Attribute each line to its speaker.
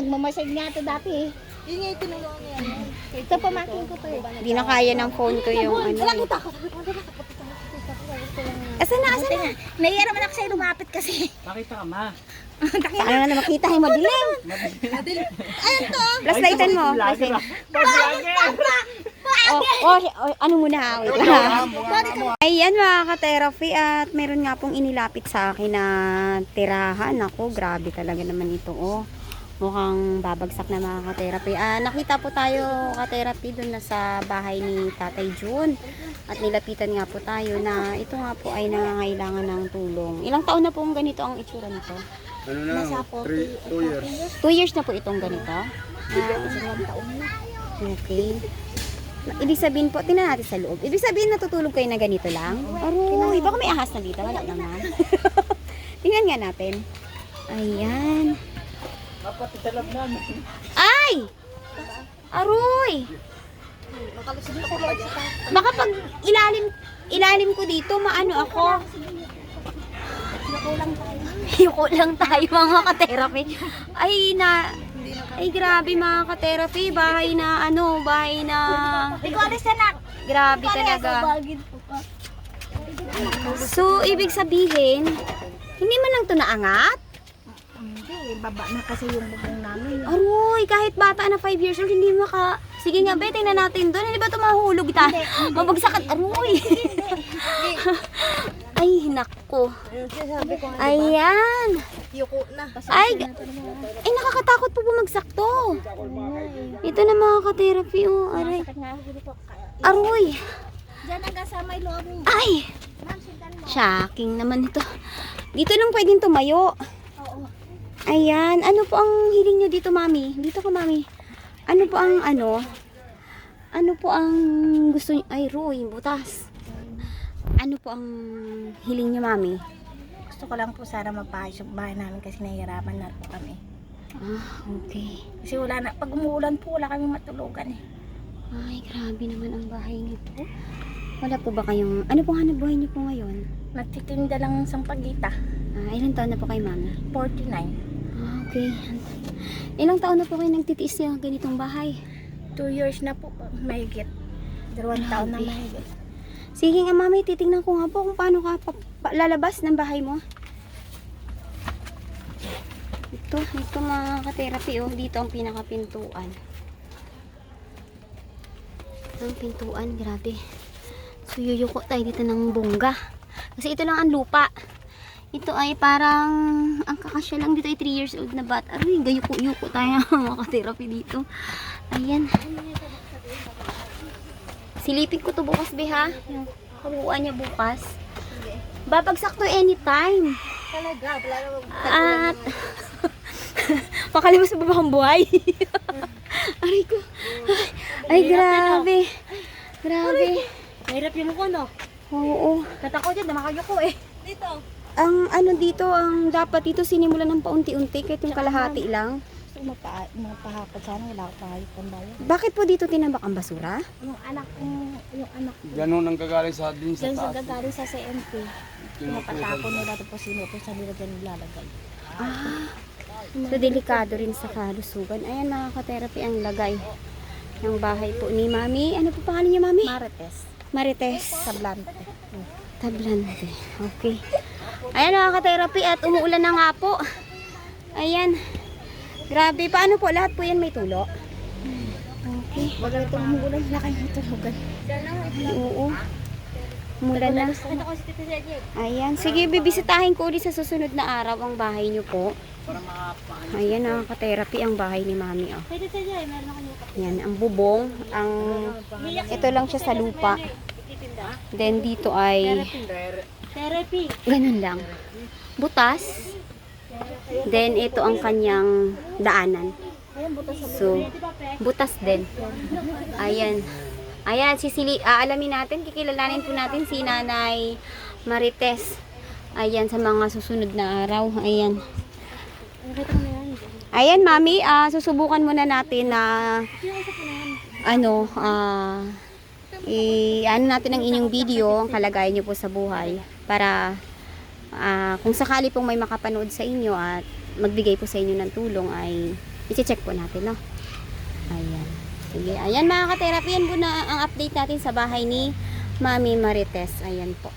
Speaker 1: Nagmamasid nga ito dati eh.
Speaker 2: Yun nga yung tinulungan niya.
Speaker 1: Ito pamakin ko to eh.
Speaker 3: Hindi na kaya ng phone ko yung ano.
Speaker 2: Nakita ko.
Speaker 3: Asan na, asan na?
Speaker 1: Naiya naman ako sa'yo lumapit kasi.
Speaker 4: Pakita ka, ma.
Speaker 3: Saan na na makita yung madilim?
Speaker 2: Ayun to.
Speaker 3: Flashlightan mo.
Speaker 4: Vlogger ah.
Speaker 3: Ano muna ha? Wait lang. Ayan mga ka-therapy at meron nga pong inilapit sa akin na tirahan. Ako, grabe talaga naman ito. Oh. Mukhang babagsak na mga ka-therapy. Nakita po tayo ka-therapy dun na sa bahay ni Tatay June. At nilapitan nga po tayo na ito nga po ay nangangailangan ng tulong. Ilang taon na pong ganito ang itsura nito?
Speaker 5: Ano na? 2 years.
Speaker 3: 2 years na po itong ganito?
Speaker 1: Isang taon na.
Speaker 3: Okay. Ibig sabihin po, tingnan natin sa loob. Ibig sabihin natutulog kayo na ganito lang? Aroy, baka may ahas na dito. Wala naman. Tingnan nga natin. Ayan. Ay! Aroy! Baka pag ilalim ko dito, maano ako. Yuko lang tayo mga ka-therapy. Ay grabe mga ka-therapy. Bahay na
Speaker 1: Ikaw anak.
Speaker 3: grabe talaga. So, ibig sabihin, hindi man lang ito naangat?
Speaker 1: Hindi, baba na kasi yung bubong namin.
Speaker 3: Aroy, kahit bata na 5 years old, hindi maka... Sige nga, be, tingnan natin doon. Hindi ba ito mahulog tayo? Mabagsakan. Aroy. Ay, nako.
Speaker 2: Sabi ko nga,
Speaker 3: Ayan.
Speaker 2: yuko na.
Speaker 3: Ay, nakakatakot po bumagsak to. Ito na mga ka-therapy, oh. Aray. Aroy.
Speaker 1: Diyan hanggang sa may loob niyo.
Speaker 3: Ay.
Speaker 1: Ma'am, sindan mo.
Speaker 3: Shocking naman ito. Dito lang pwedeng tumayo.
Speaker 1: Oo.
Speaker 3: Ayan. Ano po ang hiling nyo dito, mami? Dito ka, mami. Ano po ang Ano po ang gusto nyo? Ay, Roy, butas. Ano po ang hiling nyo, mami?
Speaker 1: Gusto ko lang po sana mapayos yung bahay namin kasi nahihirapan na po kami.
Speaker 3: Okay.
Speaker 1: Kasi wala na, pag umuulan po, wala kami matulugan eh.
Speaker 3: Ay, grabe naman ang bahay nito. Wala po ba kayong... Ano pong hanap buhay nyo po ngayon?
Speaker 1: Nagtitinda lang sa pagita.
Speaker 3: Ilang taon na po kayo, mami?
Speaker 1: 49.
Speaker 3: Okay. Ilang taon na po kayo nagtitiis yung ganitong bahay?
Speaker 1: 2 years na po, mahigit. 2 taon na mahigit.
Speaker 3: Sige nga, mami, titingnan ko nga po kung paano ka lalabas ng bahay mo. Ito mga ka-therapy, oh. Dito ang pinakapintuan. Ang pintuan, grabe. So, yuyuko tayo dito ng bongga. Kasi ito lang ang lupa. Ito ay parang, ang kakasya lang dito ay 3 years old na bata. Aray, gayuko-yuko tayo mga ka-therapy dito. Ayan. Silipin ko to bukas, be, ha? Yung kabuuan niya bukas. Babagsak to anytime.
Speaker 2: Talaga, wala naman.
Speaker 3: At, makalimos ba ba ang buhay? Aray ko. Ay, grabe. Grabe.
Speaker 1: Mahirap yung ko, no?
Speaker 3: Oo.
Speaker 1: Natako dyan, namakayo ko eh.
Speaker 2: Dito.
Speaker 3: Ang ano dito, ang dapat dito sinimulan ng paunti-unti kahit yung kalahati lang.
Speaker 1: Gusto mo magpahapad sana, wala ko pahayop ang bayan.
Speaker 3: Bakit po dito tinambak ang basura?
Speaker 1: Yung anak
Speaker 5: Ganun ang kagaling sa din sa
Speaker 1: dyan sa
Speaker 5: taas.
Speaker 1: gagaling sa CMP. Pinapatapon nila ito po sino ito sa nila dyan nilalagay.
Speaker 3: So, delikado rin sa kalusugan. Ayan mga ka-therapy ang lagay ng bahay po ni Mami. Ano po pangalan niya, Mami?
Speaker 1: Marites.
Speaker 3: Marites.
Speaker 1: Sablante.
Speaker 3: Tablante. Okay. Ayan mga ka-therapy at umuulan na nga po. Ayan. Grabe. Paano po? Lahat po yan may tulo? Okay.
Speaker 1: Wag ganito umuulan, wala kayong matulugan.
Speaker 3: Oo. Umulan na. Ayan. Sige, bibisitahin ko ulit sa susunod na araw ang bahay niyo po. Ayan mga ka-therapy ang bahay ni Mami. Oh. Ayan, ang bubong. Ito lang siya sa lupa. Then dito ay
Speaker 1: Therapy.
Speaker 3: ganun lang. Butas. Then ito ang kanyang daanan. So, butas din. Ayan. Ayan, aalamin natin, kikilalanin po natin si Nanay Marites. Ayan, sa mga susunod na araw. Ayan. Ayan, Mami, susubukan muna natin na ano natin ang inyong video, ang kalagayan niyo po sa buhay para kung sakali pong may makapanood sa inyo at magbigay po sa inyo ng tulong ay I-check po natin, no? Ayan. Sige, ayan mga ka-therapy, yan po na ang update natin sa bahay ni Mami Marites. Ayan po.